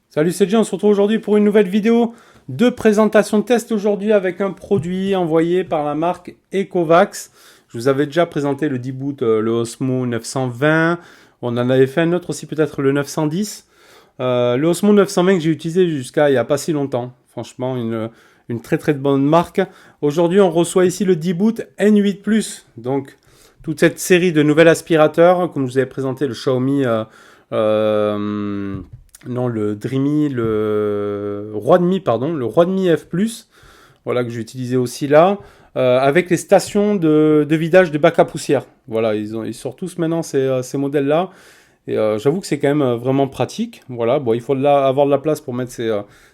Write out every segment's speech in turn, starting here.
Salut, c'est Jay, on se retrouve aujourd'hui pour une nouvelle vidéo de présentation de test aujourd'hui avec un produit envoyé par la marque Ecovacs. Je vous avais déjà présenté le D-Boot, le Osmo 920. On en avait fait un autre aussi, peut-être le 910. Le Osmo 920 que j'ai utilisé jusqu'à il n'y a pas si longtemps. Franchement, une très très bonne marque. Aujourd'hui, on reçoit ici le D-Boot N8+. Donc, toute cette série de nouveaux aspirateurs, comme je vous avais présenté le Xiaomi... non, le Dreamy, le Roi de Mi F+, voilà, que j'ai utilisé aussi là, avec les stations de vidage de bac à poussière. Voilà, ils sortent tous maintenant ces modèles-là, et j'avoue que c'est quand même vraiment pratique. Voilà, bon, il faut avoir de la place pour mettre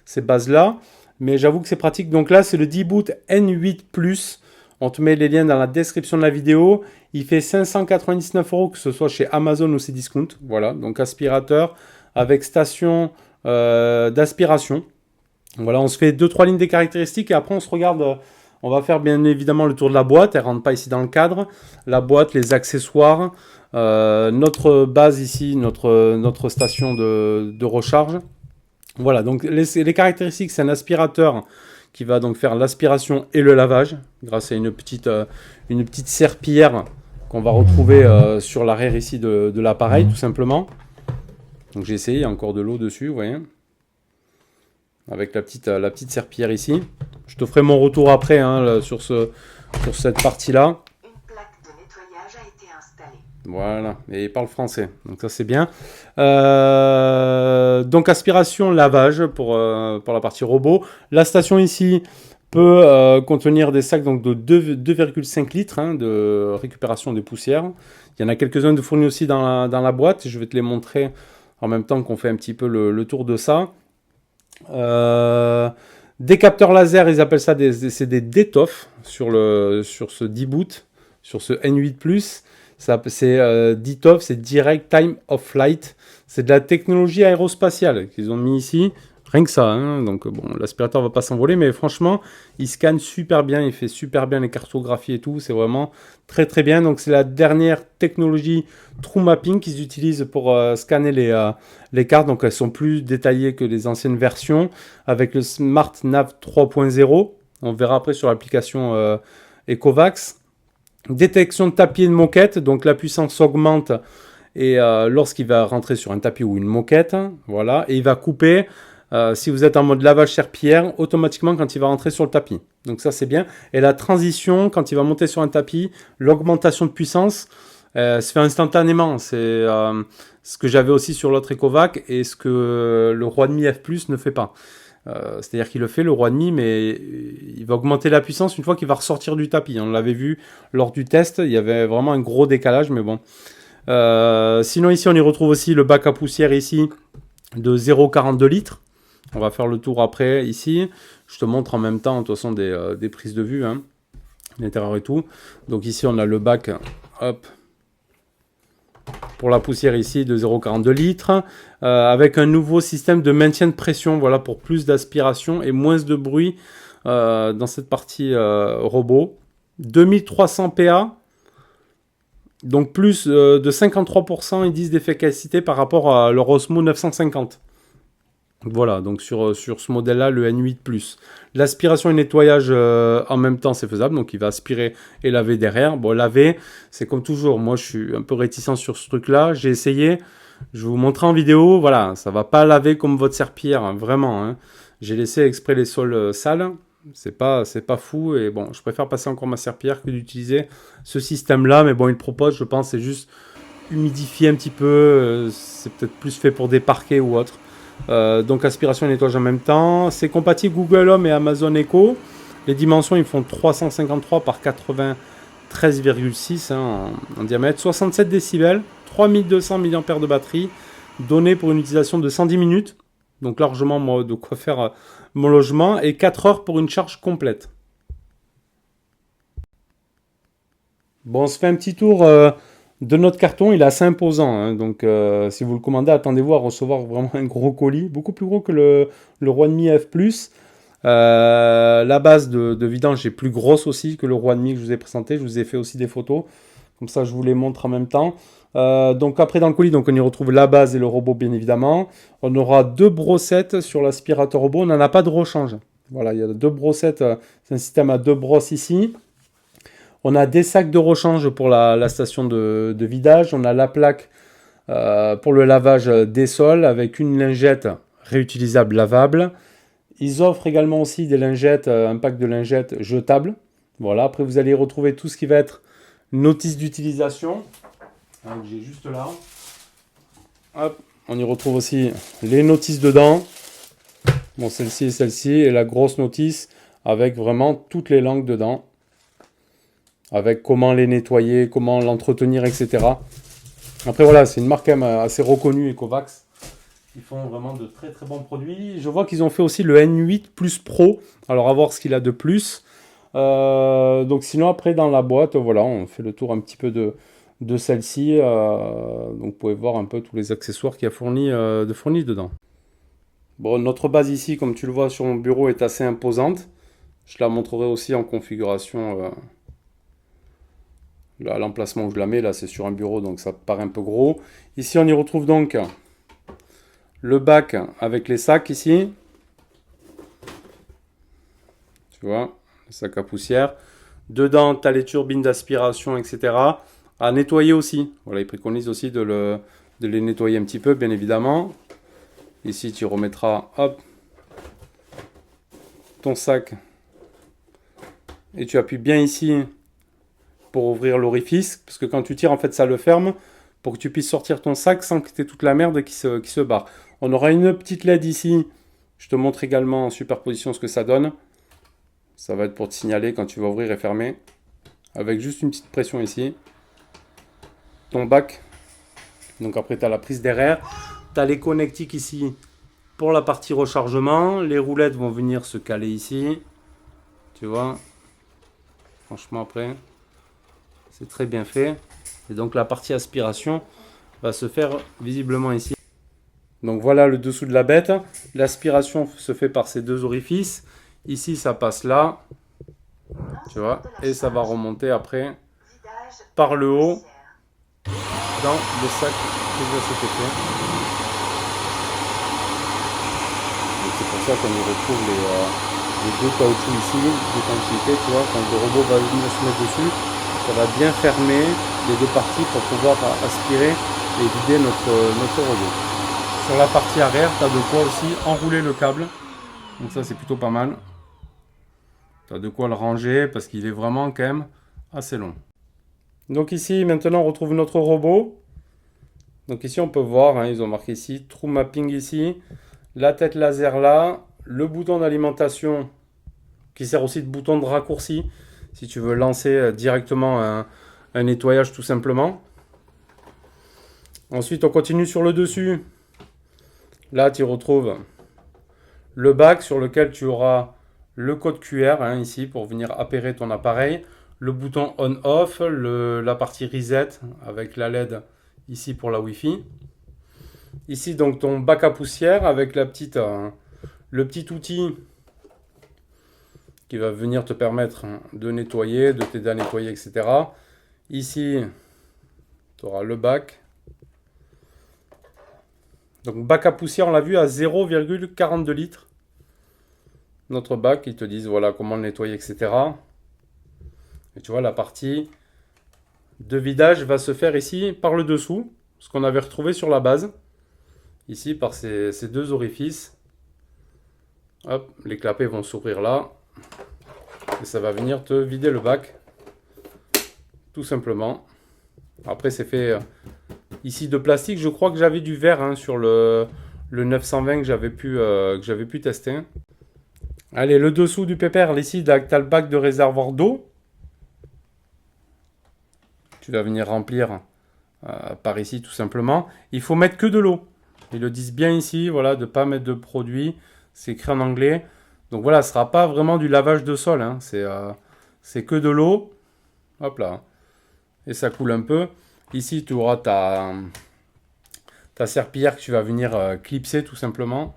ces bases-là, mais j'avoue que c'est pratique. Donc là, c'est le D-Boot N8+. On te met les liens dans la description de la vidéo. Il fait 599 €, que ce soit chez Amazon ou Cdiscount. Voilà, donc aspirateur avec station d'aspiration. Voilà, on se fait 2-3 lignes des caractéristiques et après on se regarde, on va faire bien évidemment le tour de la boîte, elle ne rentre pas ici dans le cadre, la boîte, les accessoires, notre base ici, notre station de recharge. Voilà, donc les caractéristiques, c'est un aspirateur qui va donc faire l'aspiration et le lavage grâce à une petite serpillière qu'on va retrouver sur l'arrière ici de l'appareil tout simplement. Donc j'ai essayé, il y a encore de l'eau dessus, vous voyez. Avec la petite serpillière ici. Je te ferai mon retour après hein, sur cette partie-là. Une plaque de nettoyage a été installée. Voilà, et il parle français, donc ça c'est bien. Donc aspiration, lavage pour la partie robot. La station ici peut contenir des sacs donc, de 2,5 litres hein, de récupération des poussières. Il y en a quelques-uns de fournis aussi dans la boîte, je vais te les montrer en même temps qu'on fait un petit peu le tour de ça. Des capteurs laser, ils appellent ça c'est des DTOF sur ce D-Boot, sur ce N8+. C'est DTOF, c'est Direct Time of Flight. C'est de la technologie aérospatiale qu'ils ont mis ici. Rien que ça, hein. Donc bon, l'aspirateur va pas s'envoler, mais franchement, il scanne super bien, il fait super bien les cartographies et tout, c'est vraiment très très bien. Donc c'est la dernière technologie True Mapping qu'ils utilisent pour scanner les cartes, donc elles sont plus détaillées que les anciennes versions, avec le Smart Nav 3.0, on verra après sur l'application Ecovacs. Détection de tapis et de moquette, donc la puissance augmente et lorsqu'il va rentrer sur un tapis ou une moquette, voilà, et il va couper. Si vous êtes en mode lavage serpillière, automatiquement quand il va rentrer sur le tapis. Donc ça c'est bien. Et la transition, quand il va monter sur un tapis, l'augmentation de puissance se fait instantanément. C'est ce que j'avais aussi sur l'autre Ecovac et ce que le Roi de Mi F+ ne fait pas. C'est-à-dire qu'il le fait le Roi de Mi, mais il va augmenter la puissance une fois qu'il va ressortir du tapis. On l'avait vu lors du test, il y avait vraiment un gros décalage, mais bon. Sinon ici on y retrouve aussi le bac à poussière ici de 0,42 litres. On va faire le tour après ici. Je te montre en même temps, de toute façon, des prises de vue, hein, l'intérieur et tout. Donc ici, on a le bac, hop, pour la poussière ici de 0,42 litres, avec un nouveau système de maintien de pression, voilà, pour plus d'aspiration et moins de bruit dans cette partie robot. 2300 PA, donc plus de 53% ils disent d'efficacité par rapport à leur Osmo 950. Voilà, donc sur ce modèle-là, le N8+. L'aspiration et le nettoyage en même temps, c'est faisable. Donc, il va aspirer et laver derrière. Bon, laver, c'est comme toujours. Moi, je suis un peu réticent sur ce truc-là. J'ai essayé. Je vais vous montrer en vidéo. Voilà, ça va pas laver comme votre serpillière, hein, vraiment. Hein. J'ai laissé exprès les sols sales. C'est pas fou. Et bon, je préfère passer encore ma serpillière que d'utiliser ce système-là. Mais bon, il propose, je pense, c'est juste humidifier un petit peu. C'est peut-être plus fait pour des parquets ou autre. Donc aspiration et nettoyage en même temps. C'est compatible Google Home et Amazon Echo. Les dimensions, ils font 353 par 93,6 hein, en diamètre. 67 décibels, 3200 mAh de batterie, donné pour une utilisation de 110 minutes. Donc largement de quoi faire mon logement. Et 4 heures pour une charge complète. Bon, on se fait un petit tour de notre carton. Il est assez imposant. Hein, donc si vous le commandez, attendez-vous à recevoir vraiment un gros colis. Beaucoup plus gros que le Roi de Mi F+. La base de vidange est plus grosse aussi que le Roi demi que je vous ai présenté. Je vous ai fait aussi des photos. Comme ça, je vous les montre en même temps. Donc après, dans le colis, donc, on y retrouve la base et le robot, bien évidemment. On aura 2 brossettes sur l'aspirateur robot. On n'en a pas de rechange. Voilà, il y a 2 brossettes. C'est un système à 2 brosses ici. On a des sacs de rechange pour la station de vidage. On a la plaque pour le lavage des sols avec une lingette réutilisable lavable. Ils offrent également aussi des lingettes, un pack de lingettes jetables. Voilà, après vous allez retrouver tout ce qui va être notice d'utilisation. Que j'ai juste là. Hop, on y retrouve aussi les notices dedans. Bon, celle-ci et celle-ci. Et la grosse notice avec vraiment toutes les langues dedans. Avec comment les nettoyer, comment l'entretenir, etc. Après voilà, c'est une marque quand même assez reconnue, Ecovacs. Ils font vraiment de très très bons produits. Je vois qu'ils ont fait aussi le N8 Plus Pro. Alors à voir ce qu'il a de plus. Donc sinon après dans la boîte, voilà, on fait le tour un petit peu de celle-ci. Donc vous pouvez voir un peu tous les accessoires qu'il y a fournis dedans. Bon, notre base ici, comme tu le vois sur mon bureau, est assez imposante. Je la montrerai aussi en configuration. Là, l'emplacement où je la mets, là c'est sur un bureau, donc ça paraît un peu gros. Ici on y retrouve donc le bac avec les sacs ici. Tu vois, les sacs à poussière. Dedans, tu as les turbines d'aspiration, etc. À nettoyer aussi. Voilà, ils préconisent aussi de les nettoyer un petit peu, bien évidemment. Ici, tu remettras, hop, ton sac. Et tu appuies bien ici pour ouvrir l'orifice. Parce que quand tu tires, en fait, ça le ferme. Pour que tu puisses sortir ton sac sans que tu aies toute la merde qui se barre. On aura une petite LED ici. Je te montre également en superposition ce que ça donne. Ça va être pour te signaler quand tu vas ouvrir et fermer. Avec juste une petite pression ici. Ton bac. Donc après, tu as la prise d'air. Tu as les connectiques ici pour la partie rechargement. Les roulettes vont venir se caler ici. Tu vois. Franchement, après, c'est très bien fait. Et donc la partie aspiration va se faire visiblement ici. Donc voilà le dessous de la bête. L'aspiration se fait par ces 2 orifices. Ici, ça passe là. Tu vois. Et ça va remonter après par le haut dans le sac que je cet effet. Donc c'est pour ça qu'on y retrouve les 2 caoutchoucs ici, de quantité. Tu vois, quand le robot va venir se mettre dessus, ça va bien fermer les 2 parties pour pouvoir aspirer et vider notre robot. Sur la partie arrière, tu as de quoi aussi enrouler le câble. Donc ça, c'est plutôt pas mal. Tu as de quoi le ranger parce qu'il est vraiment quand même assez long. Donc ici, maintenant, on retrouve notre robot. Donc ici, on peut voir, hein, ils ont marqué ici, True Mapping ici. La tête laser là. Le bouton d'alimentation qui sert aussi de bouton de raccourci. Si tu veux lancer directement un nettoyage tout simplement. Ensuite, on continue sur le dessus. Là, tu retrouves le bac sur lequel tu auras le code QR hein, ici pour venir appairer ton appareil. Le bouton on-off, la partie reset avec la LED ici pour la Wi-Fi. Ici, donc, ton bac à poussière avec le petit outil qui va venir te permettre de nettoyer, de t'aider à nettoyer, etc. Ici, tu auras le bac. Donc bac à poussière, on l'a vu, à 0,42 litres. Notre bac, ils te disent voilà comment le nettoyer, etc. Et tu vois, la partie de vidage va se faire ici par le dessous, ce qu'on avait retrouvé sur la base. Ici, par ces 2 orifices. Hop, les clapets vont s'ouvrir là. Et ça va venir te vider le bac. Tout simplement. Après, c'est fait ici de plastique. Je crois que j'avais du verre hein, sur le 920 que j'avais pu tester. Allez, le dessous du pépère, ici, tu as le bac de réservoir d'eau. Tu vas venir remplir par ici, tout simplement. Il faut mettre que de l'eau. Ils le disent bien ici, voilà, de ne pas mettre de produit. C'est écrit en anglais. Donc voilà, ce ne sera pas vraiment du lavage de sol. Hein. C'est que de l'eau. Hop là. Et ça coule un peu. Ici, tu auras ta serpillière que tu vas venir clipser tout simplement.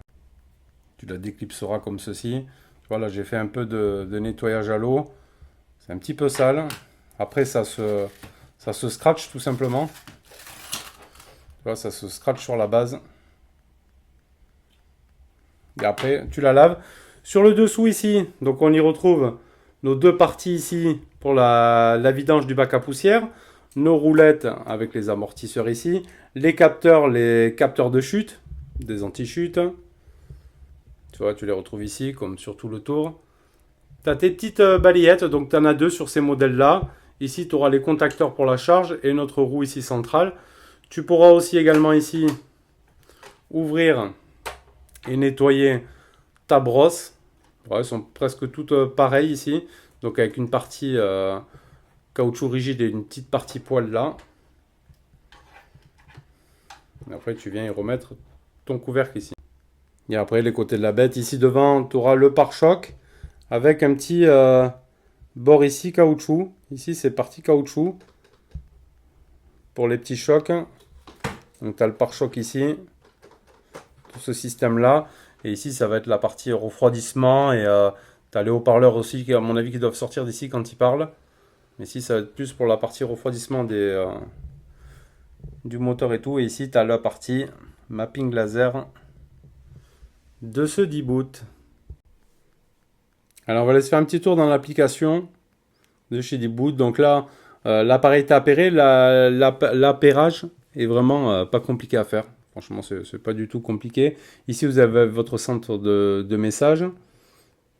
Tu la déclipseras comme ceci. Voilà, j'ai fait un peu de nettoyage à l'eau. C'est un petit peu sale. Après, ça se scratch tout simplement. Tu vois, ça se scratch sur la base. Et après, tu la laves. Sur le dessous ici, donc on y retrouve nos deux parties ici pour la vidange du bac à poussière. Nos roulettes avec les amortisseurs ici. Les capteurs de chute, des anti-chutes. Tu vois, tu les retrouves ici, comme sur tout le tour. Tu as tes petites balayettes, donc tu en as deux sur ces modèles-là. Ici, tu auras les contacteurs pour la charge et notre roue ici centrale. Tu pourras aussi également ici ouvrir et nettoyer ta brosse. Ouais, elles sont presque toutes pareilles ici. Donc avec une partie caoutchouc rigide et une petite partie poêle là. Et après, tu viens y remettre ton couvercle ici. Et après, les côtés de la bête, ici devant, tu auras le pare-choc avec un petit bord ici caoutchouc. Ici, c'est partie caoutchouc pour les petits chocs. Donc, tu as le pare-choc ici, pour ce système-là. Et ici, ça va être la partie refroidissement. Et tu as les haut-parleurs aussi, qui, à mon avis, qui doivent sortir d'ici quand ils parlent. Mais ici, ça va être plus pour la partie refroidissement du moteur et tout. Et ici, tu as la partie mapping laser de ce D-Boot. Alors, on va laisser faire un petit tour dans l'application de chez D-Boot. Donc là, l'appareil est appairé. L'appairage est vraiment pas compliqué à faire. Franchement, c'est pas du tout compliqué. Ici, vous avez votre centre de messages.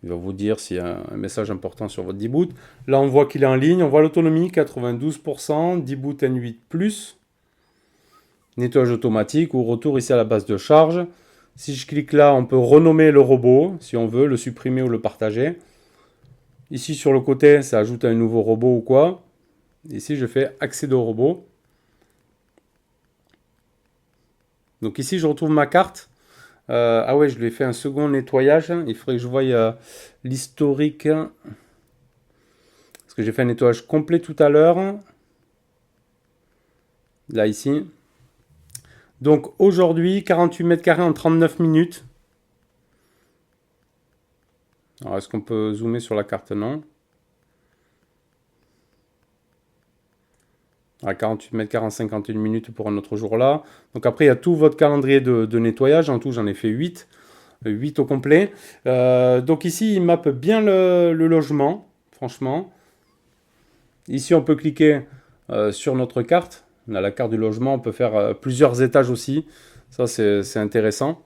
Il va vous dire s'il y a un message important sur votre D-Boot. Là, on voit qu'il est en ligne. On voit l'autonomie, 92%. D-Boot N8+. Nettoyage automatique ou retour ici à la base de charge. Si je clique là, on peut renommer le robot, si on veut, le supprimer ou le partager. Ici, sur le côté, ça ajoute un nouveau robot ou quoi. Ici, je fais accéder au robot. Donc ici, je retrouve ma carte. Ah ouais, je lui ai fait un second nettoyage. Il faudrait que je voie l'historique. Parce que j'ai fait un nettoyage complet tout à l'heure. Là, ici. Donc aujourd'hui, 48 mètres carrés en 39 minutes. Alors, est-ce qu'on peut zoomer sur la carte? Non. À 48 mètres 40, 51 minutes pour un autre jour là. Donc après, il y a tout votre calendrier de nettoyage. En tout, j'en ai fait 8. 8 au complet. Donc ici, il mappe bien le logement, franchement. Ici, on peut cliquer sur notre carte. On a la carte du logement. On peut faire plusieurs étages aussi. Ça, c'est intéressant.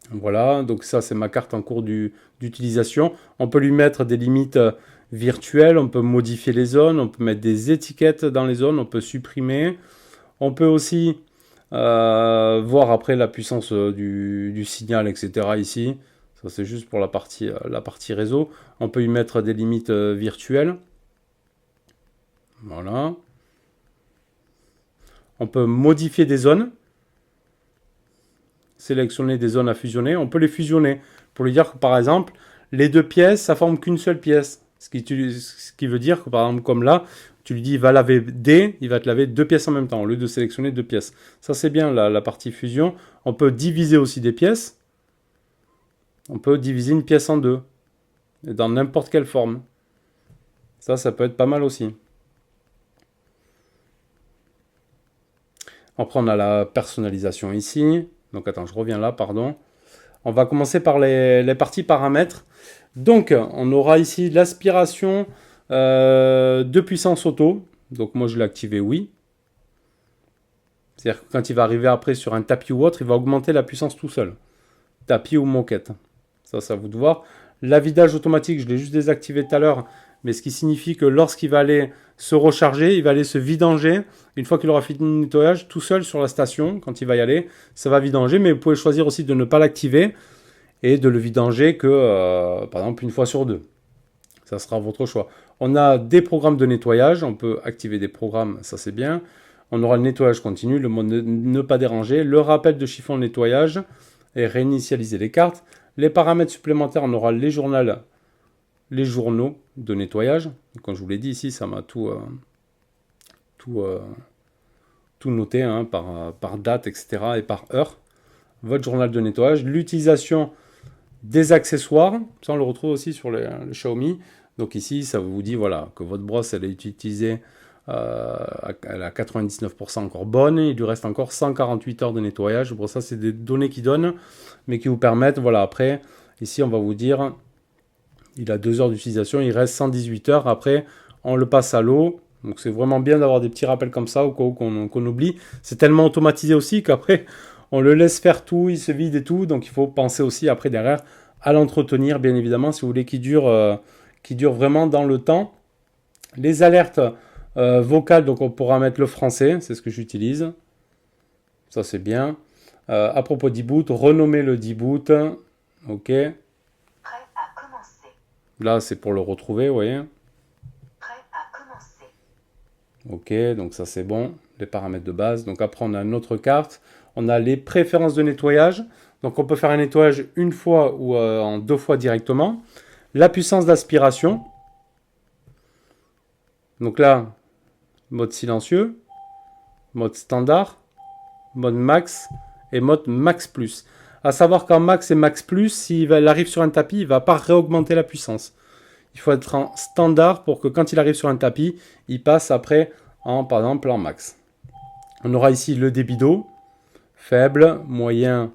Voilà, donc ça, c'est ma carte en cours d'utilisation. On peut lui mettre des limites virtuelles. On peut modifier les zones. On peut mettre des étiquettes dans les zones. On peut supprimer. On peut aussi voir après la puissance du signal, etc. ici. Ça, c'est juste pour la partie réseau. On peut y mettre des limites virtuelles. Voilà. On peut modifier des zones. Sélectionner des zones à fusionner. On peut les fusionner pour lui dire que, par exemple, les deux pièces, ça forme qu'une seule pièce. Ce qui veut dire que, par exemple, comme là, tu lui dis, il va laver D, il va te laver deux pièces en même temps, au lieu de sélectionner deux pièces. Ça, c'est bien la partie fusion. On peut diviser aussi des pièces. On peut diviser une pièce en deux, dans n'importe quelle forme. Ça peut être pas mal aussi. Après, on a la personnalisation ici. Donc, attends, je reviens là, pardon. On va commencer par les parties paramètres. Donc, on aura ici l'aspiration de puissance auto. Donc, moi, je l'ai activé oui. C'est-à-dire que quand il va arriver après sur un tapis ou autre, il va augmenter la puissance tout seul. Tapis ou moquette. Ça, c'est à vous de voir. La vidage automatique, je l'ai juste désactivé tout à l'heure. Mais ce qui signifie que lorsqu'il va aller se recharger, il va aller se vidanger. Une fois qu'il aura fini le nettoyage, tout seul sur la station, quand il va y aller, ça va vidanger. Mais vous pouvez choisir aussi de ne pas l'activer et de le vidanger que, par exemple, une fois sur deux. Ça sera votre choix. On a des programmes de nettoyage. On peut activer des programmes, ça c'est bien. On aura le nettoyage continu, le mode ne pas déranger, le rappel de chiffon de nettoyage et réinitialiser les cartes. Les paramètres supplémentaires, on aura les journaux de nettoyage. Comme je vous l'ai dit ici, ça m'a tout noté hein, par date, etc. et par heure. Votre journal de nettoyage. L'utilisation des accessoires. Ça, on le retrouve aussi sur le Xiaomi. Donc ici, ça vous dit voilà, que votre brosse, elle est utilisée, elle a 99% encore bonne. Il lui reste encore 148 heures de nettoyage. Bon, ça, c'est des données qui donnent, mais qui vous permettent, voilà, après, ici, on va vous dire, il a 2 heures d'utilisation, il reste 118 heures. Après, on le passe à l'eau. Donc c'est vraiment bien d'avoir des petits rappels comme ça au cas où qu'on oublie. C'est tellement automatisé aussi qu'après, on le laisse faire tout, il se vide et tout. Donc il faut penser aussi après derrière à l'entretenir, bien évidemment, si vous voulez qu'il dure vraiment dans le temps. Les alertes vocales, donc on pourra mettre le français, c'est ce que j'utilise. Ça c'est bien. À propos d'e-boot, renommer le d'e-boot. Ok. Prêt à commencer. Là c'est pour le retrouver, vous voyez. Ok, donc ça c'est bon, les paramètres de base. Donc après on a une autre carte, on a les préférences de nettoyage. Donc on peut faire un nettoyage une fois ou en 2 fois directement. La puissance d'aspiration. Donc là, mode silencieux, mode standard, mode max et mode max plus. À savoir qu'en max et max plus, s'il arrive sur un tapis, il ne va pas réaugmenter la puissance. Il faut être en standard pour que quand il arrive sur un tapis, il passe après par exemple en max. On aura ici le débit d'eau, faible, moyen,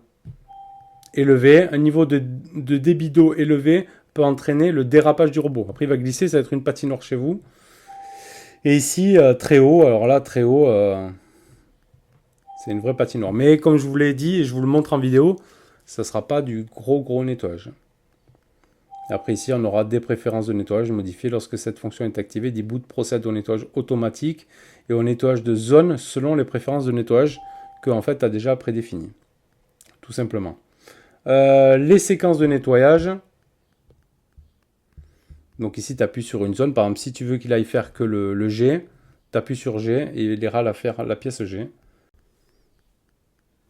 élevé. Un niveau de débit d'eau élevé peut entraîner le dérapage du robot. Après il va glisser, ça va être une patinoire chez vous. Et ici, très haut, alors là très haut, c'est une vraie patinoire. Mais comme je vous l'ai dit et je vous le montre en vidéo, ça ne sera pas du gros nettoyage. Après ici, on aura des préférences de nettoyage modifiées. Lorsque cette fonction est activée, d'e-boot procède au nettoyage automatique et au nettoyage de zone selon les préférences de nettoyage que en fait tu as déjà prédéfinies. Tout simplement. Les séquences de nettoyage. Donc ici, tu appuies sur une zone. Par exemple, si tu veux qu'il aille faire que le G, tu appuies sur G et il ira la faire la pièce G.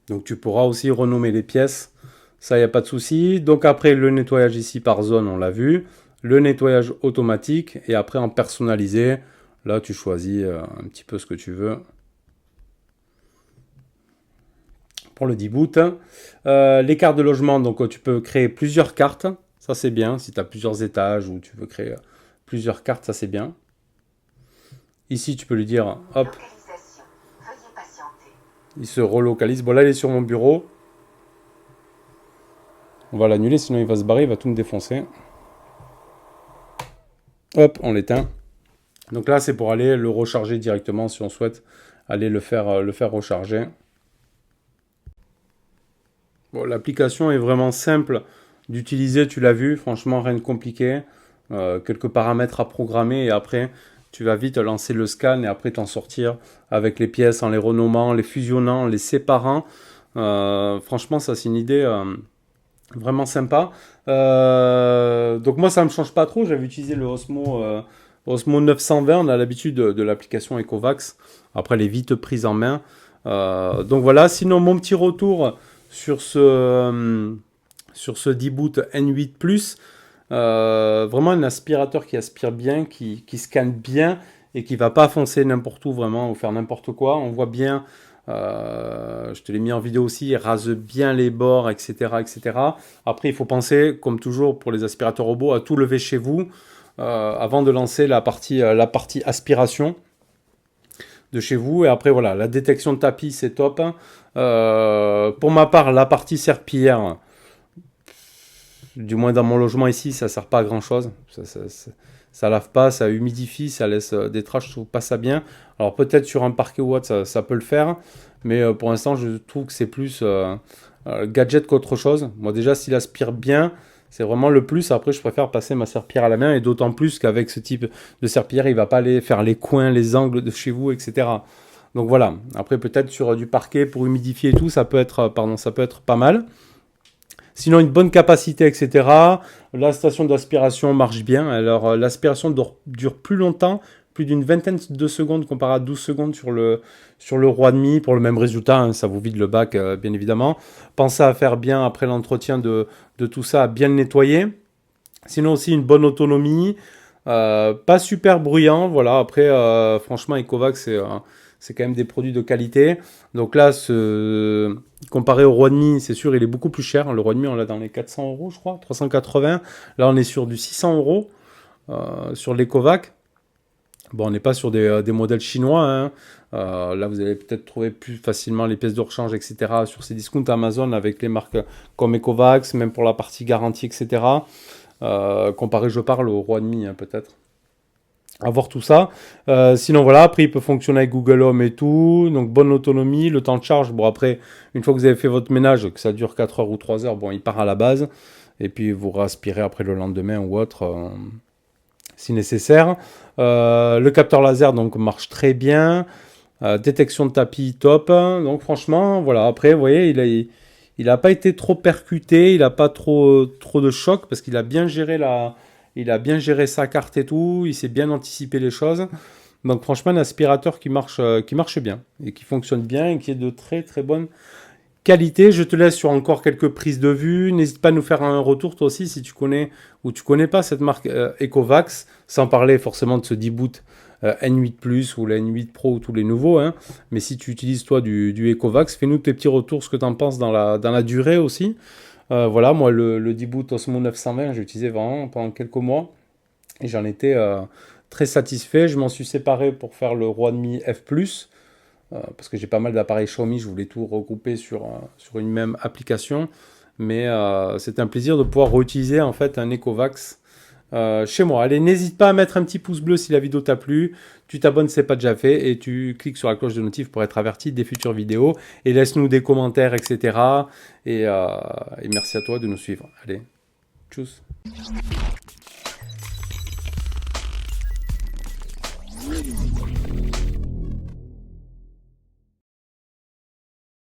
Donc tu pourras aussi renommer les pièces. Ça, il n'y a pas de souci. Donc après, le nettoyage ici par zone, on l'a vu. Le nettoyage automatique. Et après, en personnalisé, là, tu choisis un petit peu ce que tu veux. Pour le d'e-boot. Les cartes de logement, donc tu peux créer plusieurs cartes. Ça, c'est bien. Si tu as plusieurs étages ou tu veux créer plusieurs cartes, ça, c'est bien. Ici, tu peux lui dire, hop. Veuillez patienter. Il se relocalise. Bon, là, il est sur mon bureau. On va l'annuler, sinon il va se barrer, il va tout me défoncer. Hop, on l'éteint. Donc là, c'est pour aller le recharger directement si on souhaite aller le faire recharger. Bon, l'application est vraiment simple d'utiliser, tu l'as vu, franchement, rien de compliqué. Quelques paramètres à programmer et après, tu vas vite lancer le scan et après t'en sortir avec les pièces en les renommant, les fusionnant, les séparant. Franchement, ça, c'est une idée... vraiment sympa. Donc moi, ça ne me change pas trop. J'avais utilisé le Osmo 920. On a l'habitude de l'application Ecovacs. Après, elle est vite prise en main. Donc voilà. Sinon, mon petit retour sur ce d'e-boot N8 Plus. Vraiment un aspirateur qui aspire bien, qui scanne bien et qui ne va pas foncer n'importe où vraiment ou faire n'importe quoi. On voit bien... je te l'ai mis en vidéo aussi, il rase bien les bords, etc., etc. Après, il faut penser, comme toujours pour les aspirateurs robots, à tout lever chez vous avant de lancer la partie aspiration de chez vous. Et après, voilà, la détection de tapis, c'est top. Pour ma part, la partie serpillière, du moins dans mon logement ici, ça ne sert pas à grand-chose. Ça lave pas, ça humidifie, ça laisse des traces, je trouve pas ça bien. Alors peut-être sur un parquet ou autre, ça peut le faire. Mais pour l'instant, je trouve que c'est plus gadget qu'autre chose. Moi déjà, s'il aspire bien, c'est vraiment le plus. Après, je préfère passer ma serpillière à la main. Et d'autant plus qu'avec ce type de serpillière, il ne va pas aller faire les coins, les angles de chez vous, etc. Donc voilà. Après, peut-être sur du parquet pour humidifier et tout, ça peut être pas mal. Sinon, une bonne capacité, etc. La station d'aspiration marche bien. Alors, l'aspiration dure plus longtemps, plus d'une vingtaine de secondes comparé à 12 secondes sur le Roi demi pour le même résultat. Hein, ça vous vide le bac, bien évidemment. Pensez à faire bien, après l'entretien de tout ça, à bien le nettoyer. Sinon, aussi une bonne autonomie. Pas super bruyant, voilà. Après, franchement, Ecovac, c'est quand même des produits de qualité. Donc là, comparé au Roi demi, c'est sûr, il est beaucoup plus cher. Le Roi demi, on l'a dans les 400 euros, je crois, 380. Là, on est sur du 600 euros sur l'Ecovac. Bon, on n'est pas sur des modèles chinois, hein. Là, vous allez peut-être trouver plus facilement les pièces de rechange, etc. sur ces discounts Amazon avec les marques comme Ecovac, même pour la partie garantie, etc. Comparé, je parle, au Roi demi, hein, peut-être. À voir tout ça. Sinon, voilà, après, il peut fonctionner avec Google Home et tout. Donc, bonne autonomie, le temps de charge. Bon, après, une fois que vous avez fait votre ménage, que ça dure 4 heures ou 3 heures, bon, il part à la base. Et puis, vous raspirez après le lendemain ou autre, si nécessaire. Le capteur laser, donc, marche très bien. Détection de tapis, top. Donc, franchement, voilà. Après, vous voyez, il n'a pas été trop percuté. Il n'a pas trop de choc parce qu'il a bien géré il a bien géré sa carte et tout, il sait bien anticiper les choses. Donc franchement, un aspirateur qui marche bien et qui fonctionne bien et qui est de très très bonne qualité. Je te laisse sur encore quelques prises de vue. N'hésite pas à nous faire un retour toi aussi si tu connais ou tu connais pas cette marque Ecovac, sans parler forcément de ce D-Boot N8 Plus ou la N8 Pro ou tous les nouveaux. Hein. Mais si tu utilises toi du Ecovac, fais-nous tes petits retours, ce que tu en penses dans la durée aussi. Voilà, moi, le D-Boot Osmo 920, j'ai utilisé vraiment pendant quelques mois et j'en étais très satisfait. Je m'en suis séparé pour faire le Roi demi F+, parce que j'ai pas mal d'appareils Xiaomi, je voulais tout regrouper sur une même application. Mais c'est un plaisir de pouvoir réutiliser en fait un Ecovac chez moi. Allez, n'hésite pas à mettre un petit pouce bleu si la vidéo t'a plu. Tu t'abonnes si ce n'est pas déjà fait et tu cliques sur la cloche de notif pour être averti des futures vidéos. Et laisse-nous des commentaires, etc. Et merci à toi de nous suivre. Allez, tchuss.